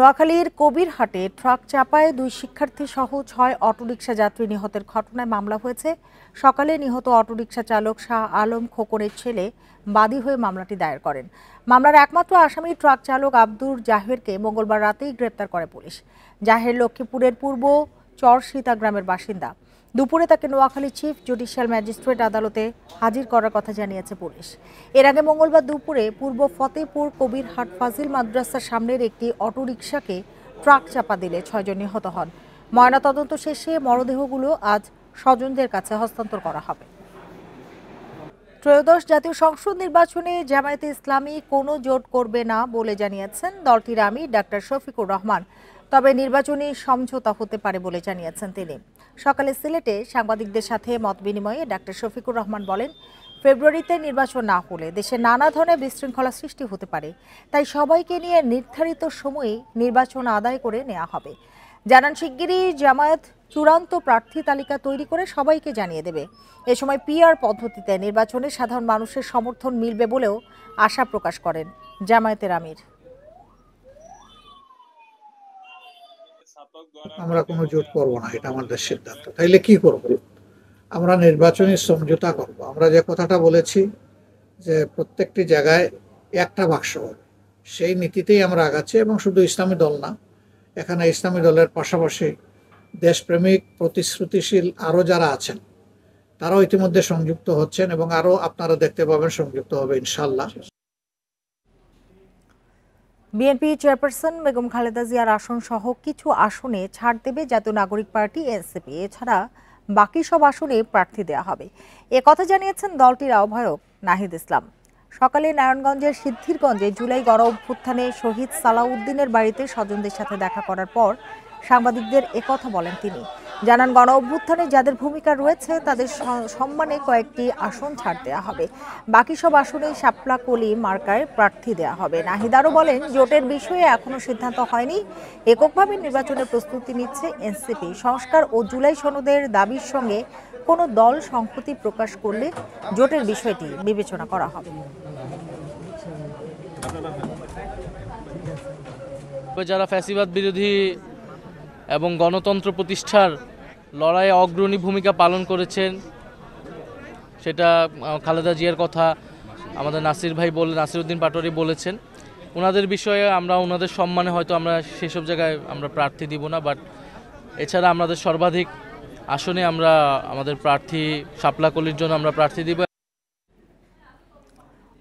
নোয়াখালীর কবিরহাটে ট্রাক চাপায় 2 শিক্ষার্থী সহ 6 অটোরিকশা যাত্রী নিহতের ঘটনায় মামলা হয়েছে। সকালে নিহত অটোরিকশা চালক শাহ আলম খোকনের ছেলে বাদী হয়ে মামলাটি দায়ের করেন। মামলার একমাত্র আসামি ট্রাক চালক আব্দুর জাহেরকে মঙ্গলবার রাতেই গ্রেপ্তার করে পুলিশ। জাহের লক্ষ্মীপুরের পূর্ব চরসীতা গ্রামের বাসিন্দা। দুপুরে তাকে নোয়াখালী চিফ জুডিশিয়াল ম্যাজিস্ট্রেট আদালতে হাজির করার কথা জানিয়েছে পুলিশ। এর আগে মঙ্গলবার দুপুরে পূর্ব ফতেপুর কবিরহাট ফাজিল মাদ্রাসার সামনের একটি অটোরিকশাকে ট্রাক চাপা দিলে 6 জন নিহত হন। ময়নাতদন্ত শেষে মরদেহগুলো আজ স্বজনদের কাছে হস্তান্তর করা হবে। ত্রয়োদশ জাতীয় সংসদ নির্বাচনে জামায়াতে ইসলামী কোনো জোট করবে না বলে জানিয়েছেন দলটির আমির ডাক্তার শফিকুর রহমান। তবে নির্বাচনী সমঝোতা হতে পারে বলে জানিয়েছেন তিনি। সকালে সিলেটে সাংবাদিকদের সাথে মত বিনিময়ে ডাক্তার শফিকুর রহমান বলেন, ফেব্রুয়ারিতে নির্বাচন না হলে দেশে নানা ধরনের বিশৃঙ্খলা সৃষ্টি হতে পারে, তাই সবাইকে নিয়ে নির্ধারিত সময়ে নির্বাচন আদায় করে নেওয়া হবে। জানান শিগগিরই জামায়াত চূড়ান্ত প্রার্থী তালিকা তৈরি করে সবাইকে জানিয়ে দেবে। এ সময় পিআর পদ্ধতিতে নির্বাচনে সাধারণ মানুষের সমর্থন মিলবে বলেও আশা প্রকাশ করেন জামায়াতের আমির। আমরা কোনো জোট করবো না, এটা আমাদের সিদ্ধান্ত। তাইলে কি করব? আমরা নির্বাচনী সমঝোতা করব। আমরা যে কথাটা বলেছি যে প্রত্যেকটি জায়গায় একটা বাক্স হবে, সেই নীতিতেই আমরা আগাচ্ছি। এবং শুধু ইসলামী দল না, এখানে ইসলামী দলের পাশাপাশি দেশপ্রেমিক প্রতিশ্রুতিশীল আরও যারা আছেন তারাও ইতিমধ্যে সংযুক্ত হচ্ছেন এবং আরও আপনারা দেখতে পাবেন সংযুক্ত হবে ইনশাআল্লাহ। বিএনপি চেয়ারপারসন বেগম খালেদা জিয়ার আসন সহ কিছু আসনে ছাড় দেবে জাতীয় নাগরিক পার্টি এনসিপি। এছাড়া বাকি সব আসনে প্রার্থী দেওয়া হবে, কথা জানিয়েছেন দলটির আহ্বায়ক নাহিদ ইসলাম। সকালে নারায়ণগঞ্জের সিদ্ধিরগঞ্জে জুলাই গণ অভ্যুত্থানে শহীদ সালাউদ্দিনের বাড়িতে স্বজনদের সাথে দেখা করার পর সাংবাদিকদের একথা বলেন তিনি। জানান, গণ অভ্যুত্থানে যাদের ভূমিকা রয়েছে তাদের সম্মানে কয়েকটি আসন ছাড় দেওয়া হবে, বাকি সব আসনে শাপলা কলি মার্কায় প্রার্থী দেওয়া হবে। নাহিদ আরও বলেন, জোটের বিষয়ে এখনো সিদ্ধান্ত হয়নি, এককভাবে নির্বাচনের প্রস্তুতি নিচ্ছে এনসিপি। সংস্কার ও জুলাই সনদের দাবির সঙ্গে কোনো দল সংহতি প্রকাশ করলে জোটের বিষয়টি বিবেচনা করা হবে। যারা ফ্যাসিবাদ বিরোধী এবং গণতন্ত্র প্রতিষ্ঠার লড়াইয়ে অগ্রণী ভূমিকা পালন করেছেন, সেটা খালেদা জিয়ার কথা আমাদের নাসিরউদ্দিন পাটোয়ারি বলেছেন। ওনাদের বিষয়ে আমরা ওনাদের সম্মানে হয়তো আমরা সেসব জায়গায় আমরা প্রার্থী দিব না, বাট এছাড়া আমাদের সর্বাধিক আসনে আমরা আমাদের প্রার্থী শাপলাকলির জন্য আমরা প্রার্থী দিব।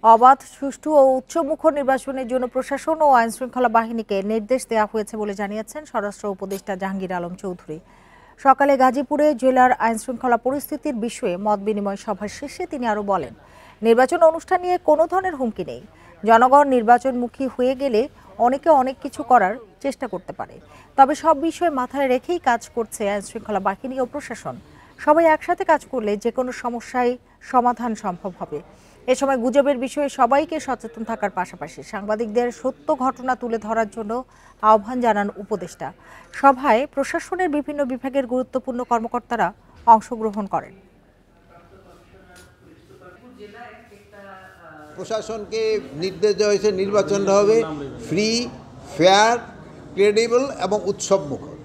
অবাধ, সুষ্ঠু ও উচ্চমুখর নির্বাচনের জন্য প্রশাসন ও আইনশৃঙ্খলা বাহিনীকে নির্দেশ দেওয়া হয়েছে বলে জানিয়েছেন স্বরাষ্ট্র উপদেষ্টা জাহাঙ্গীর আলম চৌধুরী। সকালে গাজীপুরে জেলার আইনশৃঙ্খলা পরিস্থিতির বিষয়ে মত বিনিময় সভা শেষে তিনি আরও বলেন, নির্বাচন অনুষ্ঠান নিয়ে কোনো ধরনের হুমকি নেই। জনগণ নির্বাচনমুখী হয়ে গেলে অনেকে অনেক কিছু করার চেষ্টা করতে পারে, তবে সব বিষয় মাথায় রেখেই কাজ করছে আইনশৃঙ্খলা বাহিনী ও প্রশাসন। সবাই একসাথে কাজ করলে যে কোনো সমস্যায় সমাধান সম্ভব হবে। এ সময় গুজবের বিষয়ে সবাইকে সচেতন থাকার পাশাপাশি সাংবাদিকদের সত্য ঘটনা তুলে ধরার জন্য আহ্বান জানান উপদেষ্টা। সভায় প্রশাসনের বিভিন্ন বিভাগের গুরুত্বপূর্ণ কর্মকর্তারা অংশগ্রহণ করেন। প্রশাসনকে নির্দেশ দেওয়া হয়েছে নির্বাচনটা হবে ফ্রি, ফেয়ার, ক্রেডিবল এবং উৎসবমুখর।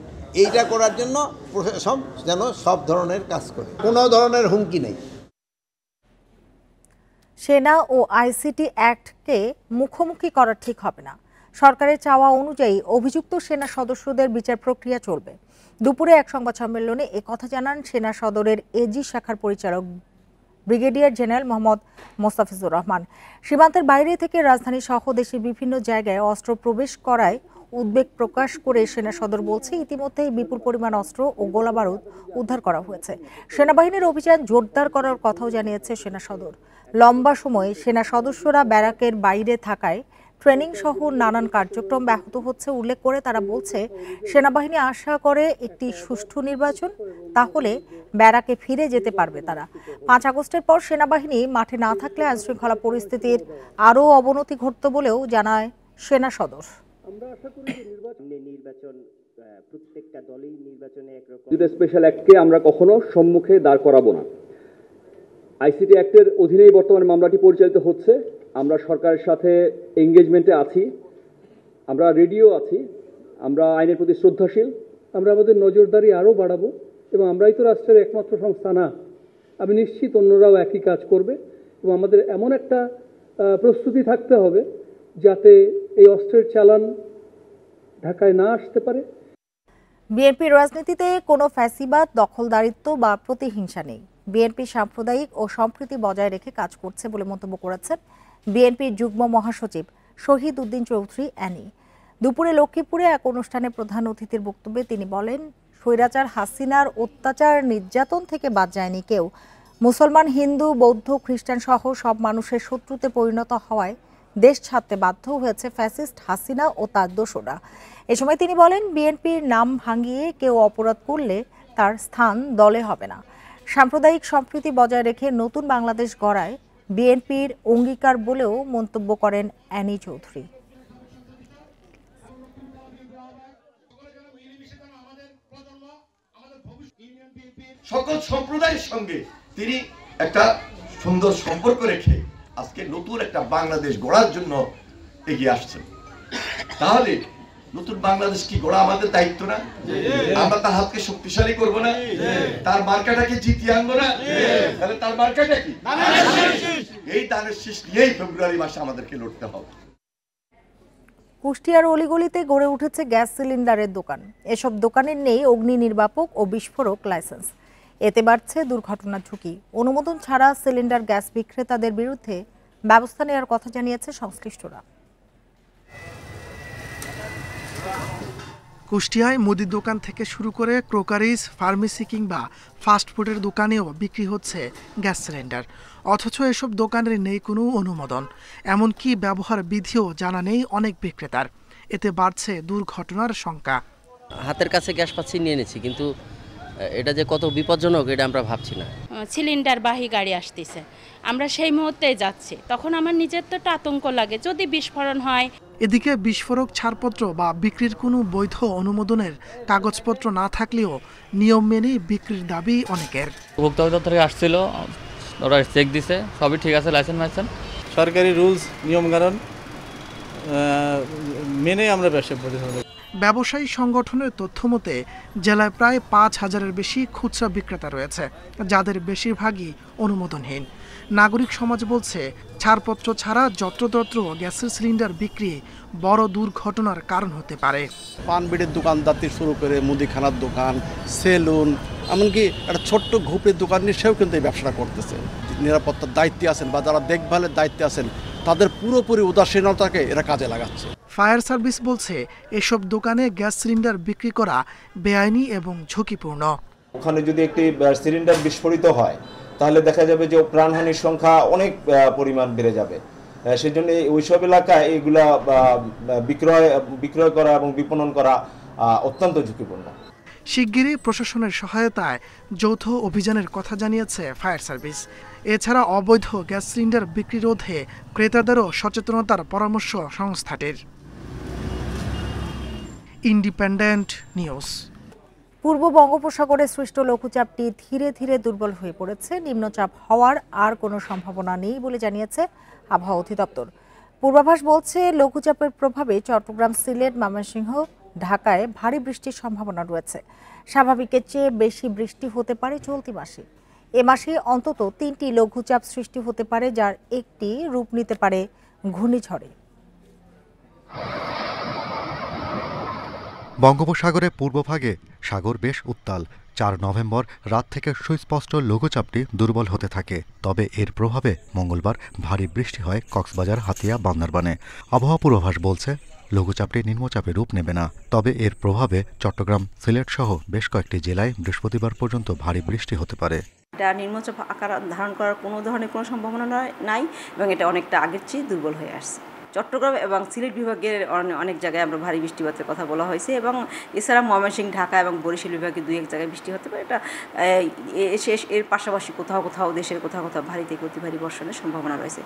এইটা করার জন্য প্রশাসন যেন সব ধরনের কাজ করে, কোনো ধরনের হুমকি নেই। সেনা ও আইসিটি অ্যাক্টকে মুখোমুখি করা ঠিক হবে না। সরকারের চাওয়া অনুযায়ী অভিযুক্ত সেনা সদস্যদের বিচার প্রক্রিয়া চলবে। দুপুরে এক সংবাদ সম্মেলনে একথা জানান সেনা সদরের এজি শাখার পরিচালক ব্রিগেডিয়ার জেনারেল মোহাম্মদ মোস্তাফিজুর রহমান। সীমান্তের বাইরে থেকে রাজধানী সহ দেশের বিভিন্ন জায়গায় অস্ত্র প্রবেশ করায় উদ্বেগ প্রকাশ করে সেনা সদর বলছে, ইতিমধ্যেই বিপুল পরিমাণ অস্ত্র ও গোলাবারুদ উদ্ধার করা হয়েছে। সেনাবাহিনীর অভিযান জোরদার করার কথাও জানিয়েছে সেনা সদর। লম্বা সময় সেনা সদস্যরা ব্যারাকের বাইরে থাকায় ট্রেনিং সহ নানান কার্যক্রম ব্যাহত হচ্ছে উল্লেখ করে তারা বলছে, সেনাবাহিনী আশা করে একটি সুষ্ঠু নির্বাচন, তাহলে ব্যারাকে ফিরে যেতে পারবে তারা। 5 আগস্টের পর সেনাবাহিনী মাঠে না থাকলে আইনশৃঙ্খলা পরিস্থিতির আরও অবনতি ঘটত বলেও জানায় সেনা সদর। আমরা আশা করি যে নির্বাচন প্রত্যেকটা দলই নির্বাচনে একরকম স্পেশাল অ্যাক্টকে আমরা কখনো সম্মুখে দাঁড় করাবো না। আইসিটি অ্যাক্টের অধীনেই বর্তমানে মামলাটি পরিচালিত হচ্ছে। আমরা সরকারের সাথে এঙ্গেজমেন্টে আছি, আমরা রেডিও আছি আমরা আইনের প্রতি শ্রদ্ধাশীল, আমরা আমাদের নজরদারি আরও বাড়াবো এবং আমরাই তো রাষ্ট্রের একমাত্র সংস্থা না। আমি নিশ্চিত অন্যরাও একই কাজ করবে এবং আমাদের এমন একটা প্রস্তুতি থাকতে হবে যাতে এই অস্ত্রের চালান ঢাকায় না আসতে পারে। বিএনপির রাজনীতিতে কোনো ফ্যাসিবাদ, দখলদারিত্ব বা প্রতিহিংসা নেই। বিএনপি সাম্প্রদায়িক ও সম্প্রীতি বজায় রেখে কাজ করছে বলে মন্তব্য করেছেন বিএনপির যুগ্ম মহাসচিব শহীদ উদ্দিন চৌধুরী অ্যানি। দুপুরে লক্ষ্মীপুরে এক অনুষ্ঠানে প্রধান অতিথির বক্তব্যে তিনি বলেন, স্বৈরাচার হাসিনার অত্যাচার নির্যাতন থেকে বাদ যায়নি কেউ। মুসলমান, হিন্দু, বৌদ্ধ, খ্রিস্টান সহ সব মানুষের শত্রুতে পরিণত হওয়ায় দেশ ছাড়তে বাধ্য হয়েছে ফ্যাসিস্ট হাসিনা ও তার দোসররা। এ সময় তিনি বলেন, বিএনপির নাম ভাঙিয়ে কেউ অপরাধ করলে তার স্থান দলে হবে না। সাম্প্রদায়িক সম্প্রীতি বজায় রেখে নতুন বাংলাদেশ গড়ায় বিএনপির অঙ্গীকার বলেও মন্তব্য করেন অ্যানি চৌধুরী। সকল সম্প্রদায়ের সঙ্গে তিনি একটা সুন্দর সম্পর্ক রেখে আজকে নতুন একটা বাংলাদেশ গড়ার জন্য এগিয়ে আসছেন। তাহলে নতুন বাংলাদেশ কি গড়া আমাদের দায়িত্ব না? আমরা তার হাতকে শক্তিশালী করব না? তার মার্কাটাকে জিতিয়ে আনবো না? তাহলে তার মার্কাটা কি? এই দানের শীষ নিয়েই ফেব্রুয়ারি মাসে আমাদেরকে লড়তে হবে। কুষ্টিয়ার অলিগলিতে গড়ে উঠেছে গ্যাস সিলিন্ডারের দোকান। এসব দোকানের নেই অগ্নি নির্বাপক ও বিস্ফোরক লাইসেন্স। এতে বাড়ছে দুর্ঘটনার ঝুঁকি। অনুমোদন ছাড়া সিলিন্ডার গ্যাস বিক্রেতাদের বিরুদ্ধে ব্যবস্থা নেওয়ার কথা জানিয়েছে সংশ্লিষ্টরা। কুষ্টিয়ায় মুদির দোকান থেকে শুরু করে ক্রোকারিজ, ফার্মেসি কিংবা ফাস্টফুডের দোকানেও বিক্রি হচ্ছে গ্যাস সিলিন্ডার। অথচ এসব দোকানের নেই কোনো অনুমোদন, এমনকি ব্যবহার বিধিও জানা নেই অনেক বিক্রেতার। এতে বাড়ছে দুর্ঘটনার সংখ্যা। হাতের কাছে গ্যাস পাচ্ছি, নিয়ে নিচ্ছি, কিন্তু এটা যে কত বিপজ্জনক এটা আমরা ভাবছি না। সিলিন্ডার বাহী গাড়ি আসতেছে, আমরা সেই মুহূর্তে যাচ্ছি, তখন আমার নিজের তো একটা আতঙ্ক লাগে যদি বিস্ফোরণ হয়। এদিকে বিস্ফোরক ছাড়পত্র বা বিক্রির কোনো বৈধ অনুমোদনের কাগজপত্র না থাকলেও নিয়ম মেনে বিক্রির দাবি অনেকের। ভোক্তা অধিদপ্তর থেকে আসছিল, ওরা চেক দিছে, সবই ঠিক আছে, লাইসেন্স মাইসেন্স সরকারি রুলস নিয়মকানুন মেনে আমরা ব্যবসা করতে হবে। ব্যবসায়ী সংগঠনের তথ্য মতে জেলায় প্রায় ৫,০০০-এর বেশি খুচরা বিক্রেতা রয়েছে, যাদের বেশিরভাগই অনুমোদনহীন। নাগরিক সমাজ বলছে, ছাড়পত্র ছাড়া যত্রতত্র গ্যাসের সিলিন্ডার বিক্রি বড় দুর্ঘটনার কারণ হতে পারে। পান বিড়ির দোকানদার থেকে শুরু করে মুদিখানার দোকান, সেলুন, এমনকি একটা ছোট্ট ঘুপের দোকান নিয়ে সেও কিন্তু এই ব্যবসাটা করতেছে। নিরাপত্তার দায়িত্বে আছেন বা যারা দেখভালের দায়িত্বে আছেন তাদের পুরোপুরি উদাসীনতাকে এরা কাজে লাগাচ্ছে। ফায়ার সার্ভিস বলছে, এসব দোকানে গ্যাস সিলিন্ডার বিক্রি করা বেআইনি এবং ঝুঁকিপূর্ণ। ওখানে যদি একটি সিলিন্ডার বিস্ফোরিত হয় তাহলে দেখা যাবে যে প্রাণহানির সংখ্যা অনেক পরিমাণ বেড়ে যাবে। সেজন্য ওইসব এলাকায় এগুলা বিক্রয় করা এবং বিপণন করা অত্যন্ত ঝুঁকিপূর্ণ। শিগগিরই প্রশাসনের সহায়তায় যৌথ অভিযানের কথা জানিয়েছে ফায়ার সার্ভিস। এছাড়া অবৈধ গ্যাস সিলিন্ডার বিক্রি রোধে ক্রেতাদেরও সচেতনতার পরামর্শ সংস্থাটির। Independent news. পূর্ব বঙ্গোপসাগরে সৃষ্ট লঘুচাপটি ধীরে ধীরে দুর্বল হয়ে পড়েছে। নিম্নচাপ হওয়ার আর কোনো সম্ভাবনা নেই বলে জানিয়েছে আবহাওয়া অধিদপ্তর। পূর্বাভাস বলছে, লঘুচাপের প্রভাবে চট্টগ্রাম, সিলেট, ময়মনসিংহ, ঢাকায় ভারী বৃষ্টির সম্ভাবনা রয়েছে। স্বাভাবিকের চেয়ে বেশি বৃষ্টি হতে পারে চলতি মাসে। এ মাসে অন্তত 3টি লঘুচাপ সৃষ্টি হতে পারে, যার একটি রূপ নিতে পারে ঘূর্ণিঝড়ে। বঙ্গোপসাগরের পূর্বভাগে সাগর বেশ উত্তাল। 4 নভেম্বর রাত থেকে সুস্পষ্ট লঘুচাপটি দুর্বল হতে থাকে। তবে এর প্রভাবে মঙ্গলবার ভারী বৃষ্টি হয় কক্সবাজার, হাতিয়া, বান্দরবানে। আবহাওয়া পূর্বাভাস বলছে, লঘুচাপটি নিম্নচাপে রূপ নেবে না। তবে এর প্রভাবে চট্টগ্রাম, সিলেট সহ বেশ কয়েকটি জেলায় বৃহস্পতিবার পর্যন্ত ভারী বৃষ্টি হতে পারে। এটা নিম্নচাপ আকার ধারণ করার কোনো ধরনের কোনো সম্ভাবনা নাই এবং এটা অনেকটা আগের চেয়ে দুর্বল হয়ে আসছে। চট্টগ্রাম এবং সিলেট বিভাগের অনেক জায়গায় আমরা ভারী বৃষ্টিপাতের কথা বলা হয়েছে এবং এছাড়া ময়মনসিংহ, ঢাকা এবং বরিশাল বিভাগে 2-1 জায়গায় বৃষ্টি হতে পারে। এটা এর পাশাপাশি কোথাও কোথাও দেশের কোথাও কোথাও ভারী থেকে অতি ভারী বর্ষণের সম্ভাবনা রয়েছে।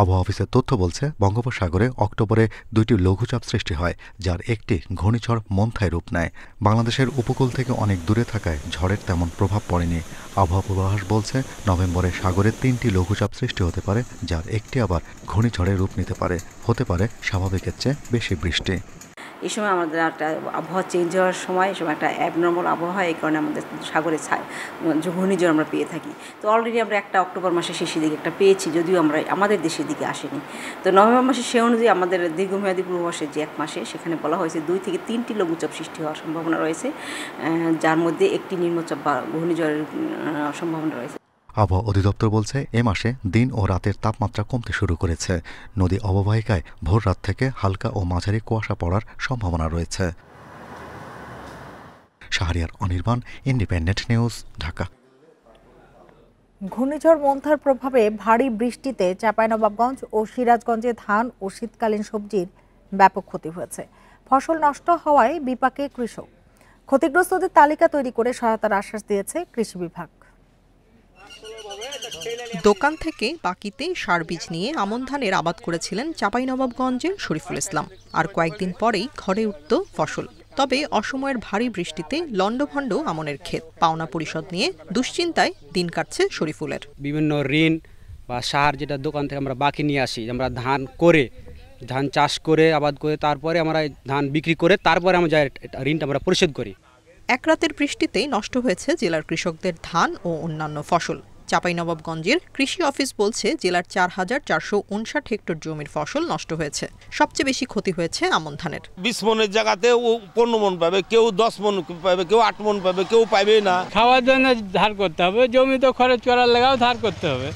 আবহাওয়া অফিসের তথ্য বলছে, বঙ্গোপসাগরে অক্টোবরে 2টি লঘুচাপ সৃষ্টি হয়, যার একটি ঘূর্ণিঝড় মন্থায় রূপ নেয়। বাংলাদেশের উপকূল থেকে অনেক দূরে থাকায় ঝড়ের তেমন প্রভাব পড়েনি। আবহাওয়া পূর্বাভাস বলছে, নভেম্বরে সাগরে 3টি লঘুচাপ সৃষ্টি হতে পারে, যার একটি আবার ঘূর্ণিঝড়ে রূপ নিতে পারে। হতে পারে স্বাভাবিকের চেয়ে বেশি বৃষ্টি। এই সময় আমাদের একটা আবহাওয়া চেঞ্জ হওয়ার সময় এই সময় একটা অ্যাবনর্মাল আবহাওয়া, এই কারণে আমাদের সাগরে ঘূর্ণিঝড় আমরা পেয়ে থাকি। তো অলরেডি আমরা একটা অক্টোবর মাসের শেষের দিকে একটা পেয়েছি, যদিও আমরা আমাদের দেশের দিকে আসেনি। তো নভেম্বর মাসে সে অনুযায়ী আমাদের দীর্ঘমেয়াদী পূর্বাভাসের যে 1 মাসে সেখানে বলা হয়েছে 2 থেকে 3টি লঘুচাপ সৃষ্টি হওয়ার সম্ভাবনা রয়েছে, যার মধ্যে একটি নিম্নচাপ বা ঘূর্ণিঝড়ের সম্ভাবনা রয়েছে। আবহাওয়া অধিদপ্তর বলছে এ মাসে দিন ও রাতের তাপমাত্রা কমতে শুরু করেছে। নদী অববাহিকায় ভোর রাত থেকে হালকা ও মাঝারি কুয়াশা পড়ার সম্ভাবনা রয়েছে। Shahriar Anirban, independent news, Dhaka. ঘূর্ণিঝড় মন্থার প্রভাবে ভারী বৃষ্টিতে চাঁপাইনবাবগঞ্জ ও সিরাজগঞ্জে ধান ও শীতকালীন সবজির ব্যাপক ক্ষতি হয়েছে। ফসল নষ্ট হওয়ায় বিপাকে কৃষক। ক্ষতিগ্রস্তদের তালিকা তৈরি করে সহায়তার আশ্বাস দিয়েছে কৃষি বিভাগ। দোকান থেকে বাকিতে সার বীজ নিয়ে আমন ধানের আবাদ করেছিলেন চাঁপাইনবাবগঞ্জের শরীফুল ইসলাম। আর কয়েকদিন পরেই ঘরে উঠত ফসল। তবে অসময়ের ভারী বৃষ্টিতে লন্ডভন্ড আমনের ক্ষেত, পাওনা পরিশোধ নিয়ে দুশ্চিন্তায় দিন কাটছে শরীফুলের। বিভিন্ন ঋণ বা সার যেটা দোকান থেকে আমরা বাকি নিয়ে আসি, আমরা ধান চাষ করে আবাদ করে তারপরে আমরা ধান বিক্রি করে তারপরে আমরা ঋণটা আমরা পরিশোধ করি। এক রাতের বৃষ্টিতে নষ্ট হয়েছে জেলার কৃষকদের ধান ও অন্যান্য ফসল। চাঁপাইনবাবগঞ্জের কৃষি অফিস বলছে জেলার ৪,৪৫৯ হেক্টর জমির ফসল নষ্ট হয়েছে। সবচেয়ে বেশি ক্ষতি হয়েছে আমন ধানের। 20 মনের জায়গাতে 15 মন পাবে, কেউ 10 মন পাবে, কেউ 8 মন পাবে, কেউ পাবে না। খাওয়ার জন্য ধার করতে হবে, জমিতে খরচ করার লাগাও ধার করতে হবে।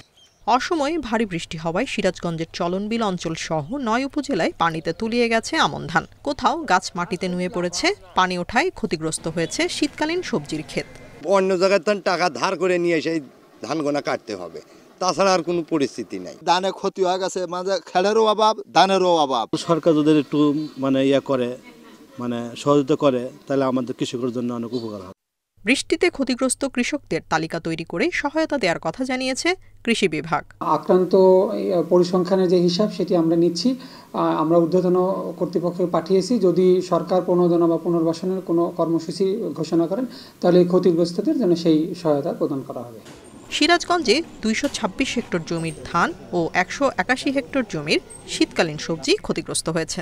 অসময়ে ভারী বৃষ্টি হওয়ায় সিরাজগঞ্জের চলনবিল অঞ্চল সহ 9 উপজেলায় পানিতে তলিয়ে গেছে আমন ধান। কোথাও গাছ মাটিতে নুয়ে পড়েছে। পানি ওঠায় ক্ষতিগ্রস্ত হয়েছে শীতকালীন সবজির ক্ষেত। অন্য জায়গায় টাকা ধার করে নিয়ে এসে ধান গোনা কাটতে হবে, তাছাড়া আর কোনো পরিস্থিতি নাই। ধানে ক্ষতি হয়ে গেছে, মাঝে খেলেরও অভাব, ধানেরও অভাব। সরকার যদি একটু করে সহযোগিতা করে তাহলে আমাদের কৃষকের জন্য অনেক উপকার হবে। বৃষ্টিতে ক্ষতিগ্রস্ত কৃষকদের তালিকা তৈরি করে সহায়তা দেওয়ার কথা জানিয়েছে কৃষি বিভাগ। আক্রান্ত পরিসংখ্যানের যে হিসাব সেটি আমরা নিচ্ছি, আমরা ঊর্ধ্বতন কর্তৃপক্ষকে পাঠিয়েছি। যদি সরকার প্রণোদনা বা পুনর্বাসনের কোনো কর্মসূচি ঘোষণা করেন তাহলে ক্ষতিগ্রস্তদের জন্য সেই সহায়তা প্রদান করা হবে। সিরাজগঞ্জে 226 হেক্টর জমির ধান ও 181 হেক্টর জমির শীতকালীন সবজি ক্ষতিগ্রস্ত হয়েছে।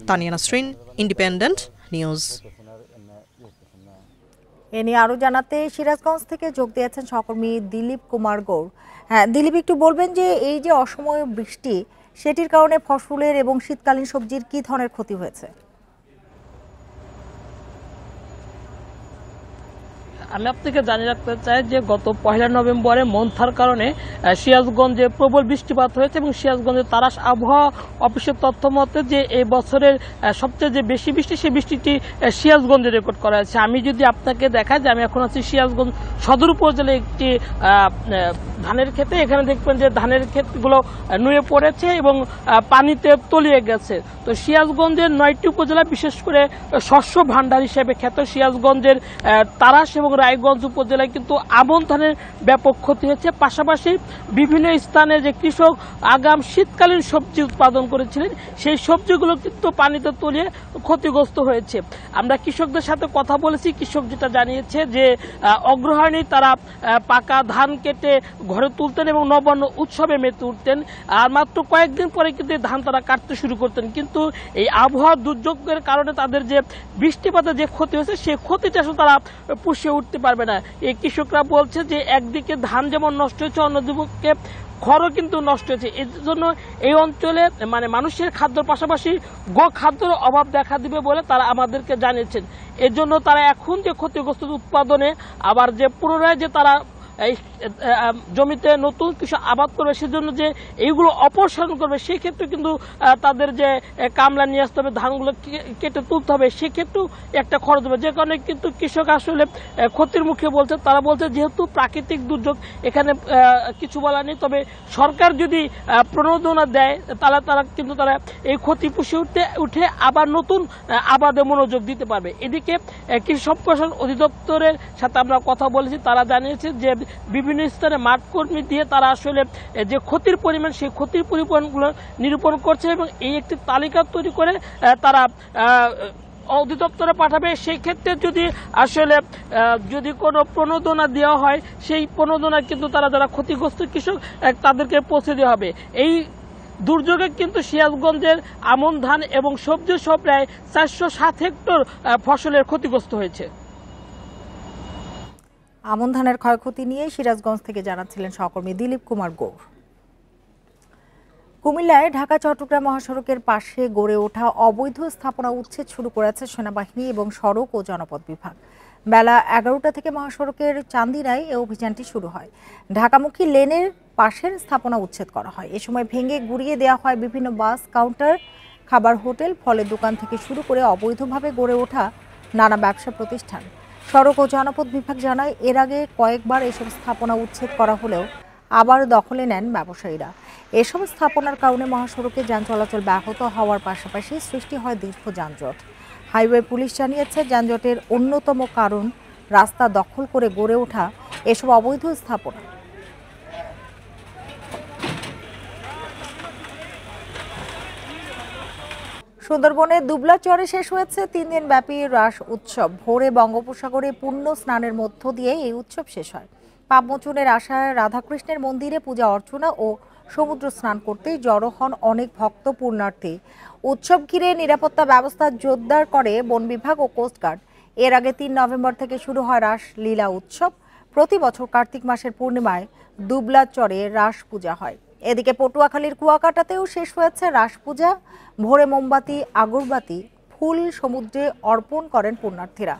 Tania Nasrin, Independent News. এ নিয়ে আরো জানাতে সিরাজগঞ্জ থেকে যোগ দিয়েছেন সহকর্মী দিলীপ কুমার গৌড়। হ্যাঁ দিলীপ, একটু বলবেন যে এই যে অসময়ে বৃষ্টি, সেটির কারণে ফসলের এবং শীতকালীন সবজির কি ধরনের ক্ষতি হয়েছে? আমি আপনাকে জানিয়ে রাখতে চাই যে গত 1 নভেম্বরে মন্থার কারণে সিরাজগঞ্জে প্রবল বৃষ্টিপাত হয়েছে এবং সিরাজগঞ্জের তারাস আবহাওয়া অফিসের তথ্য মতে যে এই বছরের সবচেয়ে যে বেশি বৃষ্টি, সেই বৃষ্টিটি সিরাজগঞ্জে রেকর্ড করা হয়েছে। আমি যদি আপনাকে দেখাই যে আমি এখন আছি সিরাজগঞ্জ সদর উপজেলায় একটি ধানের ক্ষেতে। এখানে দেখবেন যে ধানের ক্ষেতগুলো নুয়ে পড়েছে এবং পানিতে তলিয়ে গেছে। তো সিরাজগঞ্জের 9টি উপজেলা, বিশেষ করে শস্য ভাণ্ডার হিসেবে খ্যাত সিরাজগঞ্জের তারাস এবং রায়গঞ্জ উপজেলায় কিন্তু আমন ধানের ব্যাপক ক্ষতি হয়েছে। পাশাপাশি বিভিন্ন স্থানে যে কৃষক আগাম শীতকালীন সবজি উৎপাদন করেছিলেন, সেই সবজিগুলো কিন্তু পানিতে তলিয়ে ক্ষতিগ্রস্ত হয়েছে। আমরা কৃষকদের সাথে কথা বলেছি। কৃষক যেটা জানিয়েছে যে অগ্রহায়ণে তারা পাকা ধান কেটে ঘরে তুলতেন এবং নবান্ন উৎসবে মেতে উঠতেন, আর মাত্র কয়েকদিন পরে কিন্তু ধান তারা কাটতে শুরু করতেন। কিন্তু এই আবহাওয়া দুর্যোগের কারণে তাদের যে বৃষ্টিপাতের যে ক্ষতি হয়েছে, সেই ক্ষতিটা আসলে তারা পুষিয়ে উঠতে পারবে না। এই কৃষকরা বলছে যে একদিকে ধান যেমন নষ্ট হয়েছে, অন্যদিকে খড়ও কিন্তু নষ্ট হয়েছে। এর জন্য এই অঞ্চলে মানুষের খাদ্যের পাশাপাশি গো খাদ্যের অভাব দেখা দিবে বলে তারা আমাদেরকে জানিয়েছেন। এর জন্য তারা এখন যে ক্ষতিগ্রস্ত উৎপাদনে আবার যে পুনরায় যে তারা এই জমিতে নতুন কিছু আবাদ করবে, সেজন্য যে এইগুলো অপসারণ করবে, সেই ক্ষেত্রে কিন্তু তাদের যে কামলা নিয়ে আসতে হবে, ধানগুলো কেটে তুলতে হবে, সেক্ষেত্রেও একটা খরচ হবে। যে কারণে কিন্তু কৃষক আসলে ক্ষতির মুখে বলছে। তারা বলছে যেহেতু প্রাকৃতিক দুর্যোগ, এখানে কিছু বলার নেই, তবে সরকার যদি প্রণোদনা দেয় তাহলে তারা এই ক্ষতি পুষিয়ে উঠে আবার নতুন আবাদে মনোযোগ দিতে পারবে। এদিকে কৃষি সম্প্রসারণ অধিদপ্তরের সাথে আমরা কথা বলেছি। তারা জানিয়েছে যে বিভিন্ন স্তরে মাঠ কর্মী দিয়ে তারা আসলে যে ক্ষতির পরিমাণ, সেই ক্ষতির পরিমাণগুলো নিরূপণ করছে এবং এই একটি তালিকা তৈরি করে তারা অধিদপ্তরে পাঠাবে। সেই ক্ষেত্রে যদি কোনো প্রণোদনা দেওয়া হয়, সেই প্রণোদনা কিন্তু তারা যারা ক্ষতিগ্রস্ত কৃষক তাদেরকে পৌঁছে দেওয়া হবে। এই দুর্যোগে কিন্তু সিরাজগঞ্জের আমন ধান এবং সবজি সহ প্রায় 407 হেক্টর ফসলের ক্ষতিগ্রস্ত হয়েছে। আমন ধানের ক্ষয়ক্ষতি নিয়ে সিরাজগঞ্জ থেকে জানাচ্ছিলেন সহকর্মী দিলীপ কুমার গৌর। কুমিল্লায় ঢাকা চট্টগ্রাম মহাসড়কের পাশে গড়ে ওঠা অবৈধ স্থাপনা উচ্ছেদ শুরু করেছে সেনাবাহিনী এবং সড়ক ও জনপথ বিভাগ। বেলা 11টা থেকে মহাসড়কের চান্দিনায় এই অভিযানটি শুরু হয়। ঢাকামুখী লেনের পাশের স্থাপনা উচ্ছেদ করা হয়। এ সময় ভেঙে গুড়িয়ে দেওয়া হয় বিভিন্ন বাস, কাউন্টার, খাবার হোটেল, ফলের দোকান থেকে শুরু করে অবৈধভাবে গড়ে ওঠা নানা ব্যবসা প্রতিষ্ঠান। সড়ক ও জনপথ বিভাগ জানায়, এর আগে কয়েকবার এসব স্থাপনা উচ্ছেদ করা হলেও আবার দখলে নেন ব্যবসায়ীরা। এসব স্থাপনার কারণে মহাসড়কে যান চলাচল ব্যাহত হওয়ার পাশাপাশি সৃষ্টি হয় দীর্ঘ যানজট। হাইওয়ে পুলিশ জানিয়েছে, যানজটের অন্যতম কারণ রাস্তা দখল করে গড়ে ওঠা এসব অবৈধ স্থাপনা। সুন্দরবনের দুবলাচরে শেষ হয়েছে 3 দিন ব্যাপী রাস উৎসব। ভোরে বঙ্গোপসাগরে পুণ্য স্নানের মধ্য দিয়ে এই উৎসব শেষ হয়। পাপমোচনের আশায় রাধাকৃষ্ণের মন্দিরে পূজা অর্চনা ও সমুদ্র স্নান করতে জড়ো হন অনেক ভক্ত পুণ্যার্থী। উৎসব ঘিরে নিরাপত্তা ব্যবস্থা জোরদার করে বন বিভাগ ও কোস্টগার্ড। এর আগে 3 নভেম্বর থেকে শুরু হয় রাস লীলা উৎসব। প্রতি বছর কার্তিক মাসের পূর্ণিমায় দুবলাচরে রাস পূজা হয়। এদিকে পটুয়াখালীর কুয়াকাটাতেও শেষ হয়েছে রাস পূজা। ভোরে মোমবাতি, আগরবাতি, ফুল সমুদ্রে অর্পণ করেন পুণ্যার্থীরা।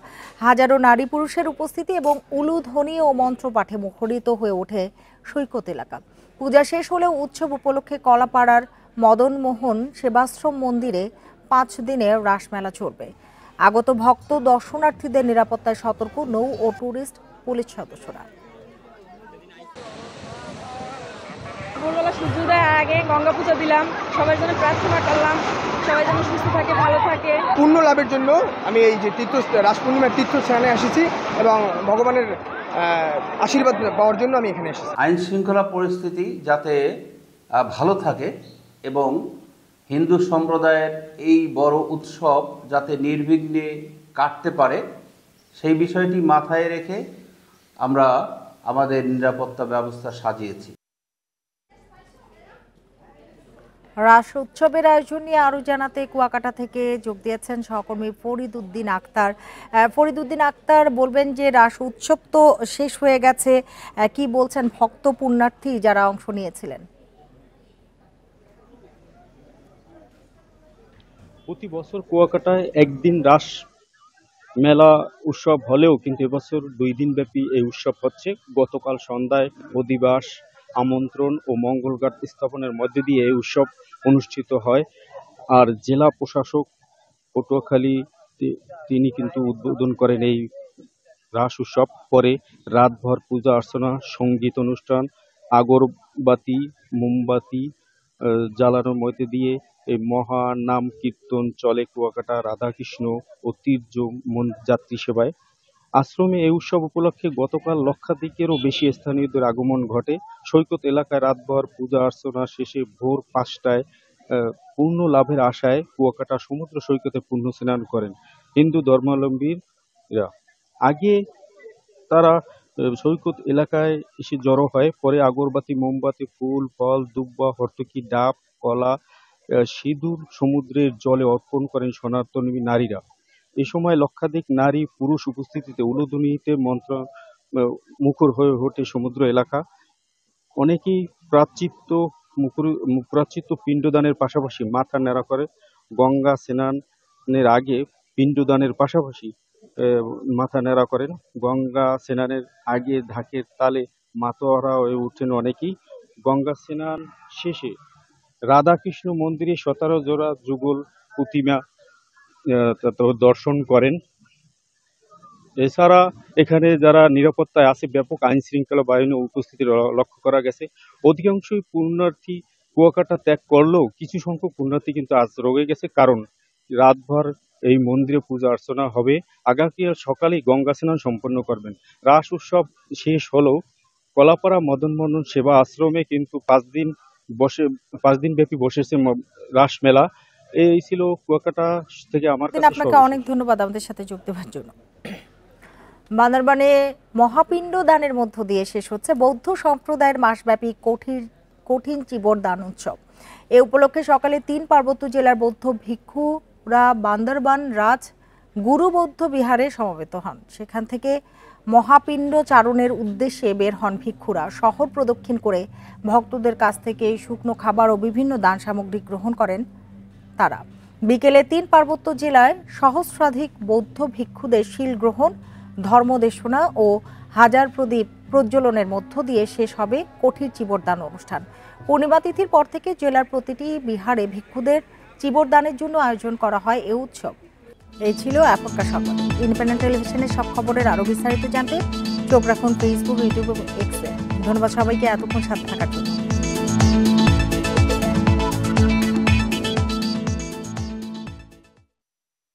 হাজারো নারী পুরুষের উপস্থিতি এবং উলুধ্বনি ও মন্ত্রপাঠে মুখরিত হয়ে ওঠে সৈকত এলাকা। পূজা শেষ হলেও উৎসব উপলক্ষে কলাপাড়ার মদনমোহন সেবাশ্রম মন্দিরে 5 দিনের রাসমেলা চলবে। আগত ভক্ত দর্শনার্থীদের নিরাপত্তায় সতর্ক নৌ ও ট্যুরিস্ট পুলিশ সদস্যরা। ভোরবেলা সূর্যোদয়ের আগে গঙ্গা পুজো দিলাম, সবাই যেন প্রার্থনা করলাম, সবাই যেন সুস্থ থাকে, ভালো থাকে। পূর্ণ লাভের জন্য আমি এই যে রাস পূর্ণিমার তীর্থ স্নানে এসেছি এবং ভগবানের আশীর্বাদ পাওয়ার জন্য আমি এখানে এসেছি। আইন শৃঙ্খলা পরিস্থিতি যাতে ভালো থাকে এবং হিন্দু সম্প্রদায়ের এই বড় উৎসব যাতে নির্বিঘ্নে কাটতে পারে সেই বিষয়টি মাথায় রেখে আমরা আমাদের নিরাপত্তা ব্যবস্থা সাজিয়েছি। রাস উৎসবের আয়োজন নিয়ে আরো জানাতে কুয়াকাটা থেকে যোগ দিয়েছেন সহকর্মী ফরিদউদ্দিন আক্তার। ফরিদউদ্দিন আক্তার, বলবেন যে রাস উৎসব তো শেষ হয়ে গেছে, কি বলছেন ভক্ত পুণ্যার্থী যারা অংশ নিয়েছিলেন? প্রতি বছর কুয়াকাটায় একদিন রাস মেলা উৎসব হলেও কিন্তু এবছর 2 দিন ব্যাপী এই উৎসব হচ্ছে। গতকাল সন্ধ্যায় অধিবাস, আমন্ত্রণ ও মঙ্গলঘাট স্থাপনের মধ্যে দিয়ে এই উৎসব অনুষ্ঠিত হয়। আর জেলা প্রশাসক পটুয়াখালী তিনি কিন্তু উদ্বোধন করেন এই রাস উৎসব। পরে রাতভর পূজা অর্চনা, সঙ্গীত অনুষ্ঠান, আগরবাতি, মোমবাতি জ্বালানোর মধ্যে দিয়ে এই মহা নাম কীর্তন চলে কুয়াকাটা রাধাকৃষ্ণ ও তীর্থ যাত্রী সেবায়। আশ্রমে এই উৎসব উপলক্ষে গতকাল লক্ষাধিকেরও বেশি স্থানীয়দের আগমন ঘটে। সৈকত এলাকায় রাতভর পূজা অর্চনা শেষে ভোর 5টায় পূর্ণ লাভের আশায় কুয়াকাটা সমুদ্র সৈকতে পুণ্য স্নান করেন হিন্দু ধর্মাবলম্বীরা। আগে তারা সৈকত এলাকায় এসে জড়ো হয়, পরে আগরবাতি, মোমবাতি, ফুল, ফল, দুব্বা, হর্তকি, ডাব, কলা, সিঁদুর সমুদ্রের জলে অর্পণ করেন সনাতনী নারীরা। এ সময় লক্ষাধিক নারী পুরুষ উপস্থিতিতে উলুধ্বনিতে মন্ত্র মুখর হয়ে ওঠে সমুদ্র এলাকা। অনেকেই প্রাচিত্য পিণ্ডদানের পাশাপাশি মাথা ন্যাড়া করে। গঙ্গা স্নানের আগে পিণ্ডদানের পাশাপাশি মাথা ন্যাড়া করেন। গঙ্গা স্নানের আগে ঢাকের তালে মাতোয়ারা হয়ে ওঠেন অনেকেই। গঙ্গা স্নান শেষে রাধাকৃষ্ণ মন্দিরে 17 জোড়া যুগল প্রতিমা দর্শন করেন। এছাড়া এখানে যারা নিরাপত্তায় আছে ব্যাপক আইন শৃঙ্খলা বাহিনীর উপস্থিতি লক্ষ্য করা গেছে। অধিকাংশই পুণ্যার্থী কুয়াকাটা ত্যাগ করলেও কিছু সংখ্যক পুণ্যার্থী কিন্তু আজ রয়ে গেছে, কারণ রাতভর এই মন্দিরে পূজা অর্চনা হবে। আগামীকাল সকালেই গঙ্গা স্নান সম্পন্ন করবেন। রাস উৎসব শেষ হলেও কলাপাড়া মদনমোহন সেবা আশ্রমে কিন্তু 5 দিন ব্যাপী বসেছে রাস মেলা। এই ছিল কুয়াকাটা থেকে আমার কাছে। আপনাকে অনেক ধন্যবাদ আমাদের সাথে যোগ দেওয়ার জন্য। বান্দরবানে মহাপিণ্ড দানের মধ্য দিয়ে শেষ হচ্ছে বৌদ্ধ সম্প্রদায়ের মাসব্যাপী কঠিন চিবর দান উৎসব। এ উপলক্ষে সকালে 3 পার্বত্য জেলার বৌদ্ধ ভিক্ষুরা বান্দরবান রাজ গুরু বৌদ্ধ বিহারে সমবেত হন। সেখান থেকে মহাপিণ্ড চারণের উদ্দেশ্যে বের হন ভিক্ষুরা। শহর প্রদক্ষিণ করে ভক্তদের কাছ থেকে শুকনো খাবার ও বিভিন্ন দান সামগ্রী গ্রহণ করেন তারা। বিকেলে 3 পার্বত্য জেলায় সহস্রাধিক বৌদ্ধ ভিক্ষুদের শীল গ্রহণ, ধর্মদেশনা ও হাজার প্রদীপ প্রজ্বলনের মধ্য দিয়ে শেষ হবে কঠির চিবরদান অনুষ্ঠান। পূর্ণিমা তিথির পর থেকে জেলার প্রতিটি বিহারে ভিক্ষুদের চিবরদানের জন্য আয়োজন করা হয় এই উৎসব। এই ছিল এখনকার সংবাদ। ইন্ডিপেন্ডেন্ট টেলিভিশনের সব খবরের আরো বিস্তারিত জানতে চোখ রাখুন ফেসবুক, ইউটিউব এবং এক্সে। ধন্যবাদ সবাইকে এতক্ষণ সাথে থাকার জন্য।